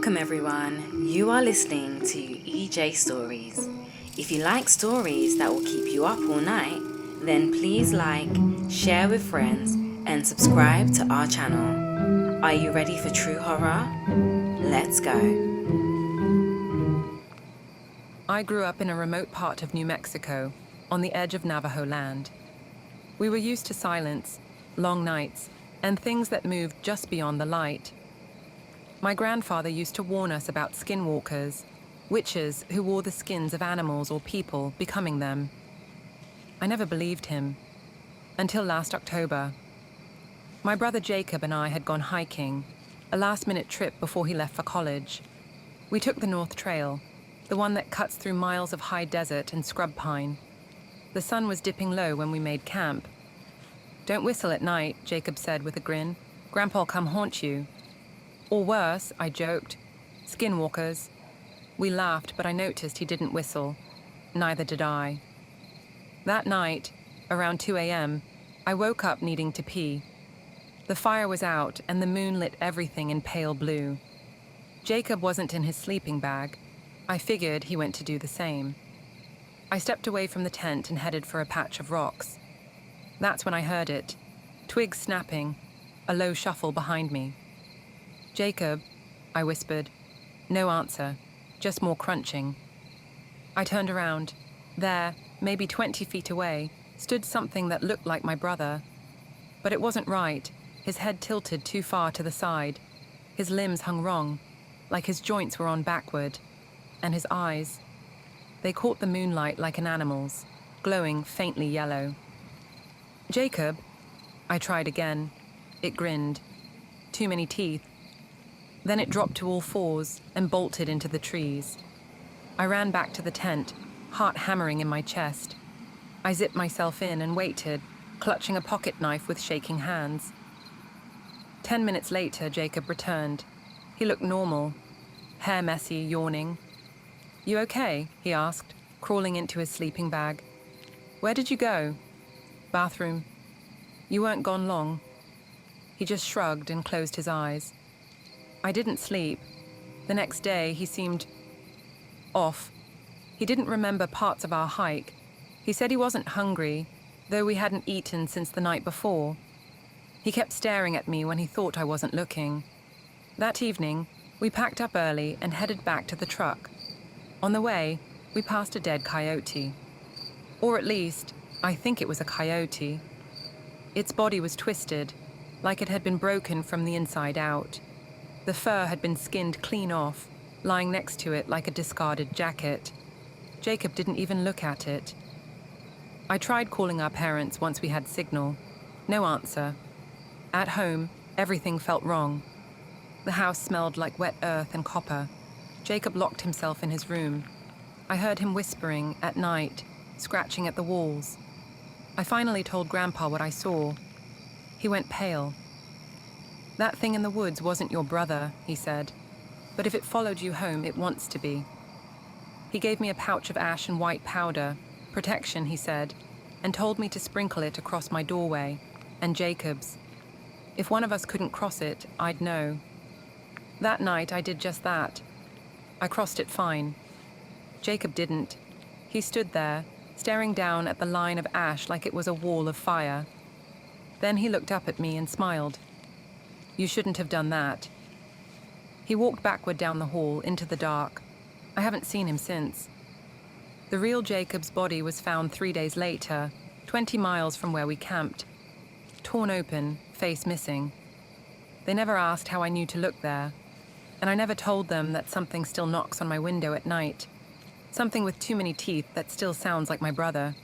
Welcome everyone, you are listening to EJ Stories. If you like stories that will keep you up all night, then please like, share with friends and subscribe to our channel. Are you ready for true horror? Let's go. I grew up in a remote part of New Mexico, on the edge of Navajo land. We were used to silence, long nights, and things that moved just beyond the light. My grandfather used to warn us about skinwalkers, witches who wore the skins of animals or people, becoming them. I never believed him, until last October. My brother Jacob and I had gone hiking, a last-minute trip before he left for college. We took the North Trail, the one that cuts through miles of high desert and scrub pine. The sun was dipping low when we made camp. "Don't whistle at night," Jacob said with a grin. "Grandpa'll come haunt you." "Or worse," I joked. "Skinwalkers." We laughed, but I noticed he didn't whistle. Neither did I. That night, around 2 a.m., I woke up needing to pee. The fire was out, and the moon lit everything in pale blue. Jacob wasn't in his sleeping bag. I figured he went to do the same. I stepped away from the tent and headed for a patch of rocks. That's when I heard it. Twigs snapping, a low shuffle behind me. "Jacob," I whispered. No answer, just more crunching. I turned around. There, maybe 20 feet away, stood something that looked like my brother. But it wasn't right. His head tilted too far to the side. His limbs hung wrong, like his joints were on backward. And his eyes, they caught the moonlight like an animal's, glowing faintly yellow. "Jacob," I tried again. It grinned. Too many teeth. Then it dropped to all fours and bolted into the trees. I ran back to the tent, heart hammering in my chest. I zipped myself in and waited, clutching a pocket knife with shaking hands. 10 minutes later, Jacob returned. He looked normal, hair messy, yawning. "You okay?" he asked, crawling into his sleeping bag. "Where did you go?" "Bathroom." "You weren't gone long." He just shrugged and closed his eyes. I didn't sleep. The next day, he seemed off. He didn't remember parts of our hike. He said he wasn't hungry, though we hadn't eaten since the night before. He kept staring at me when he thought I wasn't looking. That evening, we packed up early and headed back to the truck. On the way, we passed a dead coyote. Or at least, I think it was a coyote. Its body was twisted, like it had been broken from the inside out. The fur had been skinned clean off, lying next to it like a discarded jacket. Jacob didn't even look at it. I tried calling our parents once we had signal. No answer. At home, everything felt wrong. The house smelled like wet earth and copper. Jacob locked himself in his room. I heard him whispering at night, scratching at the walls. I finally told Grandpa what I saw. He went pale. "That thing in the woods wasn't your brother," he said. "But if it followed you home, it wants to be." He gave me a pouch of ash and white powder, protection, he said, and told me to sprinkle it across my doorway, and Jacob's. If one of us couldn't cross it, I'd know. That night, I did just that. I crossed it fine. Jacob didn't. He stood there, staring down at the line of ash like it was a wall of fire. Then he looked up at me and smiled. "You shouldn't have done that." He walked backward down the hall into the dark. I haven't seen him since. The real Jacob's body was found 3 days later, 20 miles from where we camped. Torn open, face missing. They never asked how I knew to look there, and I never told them that something still knocks on my window at night. Something with too many teeth that still sounds like my brother.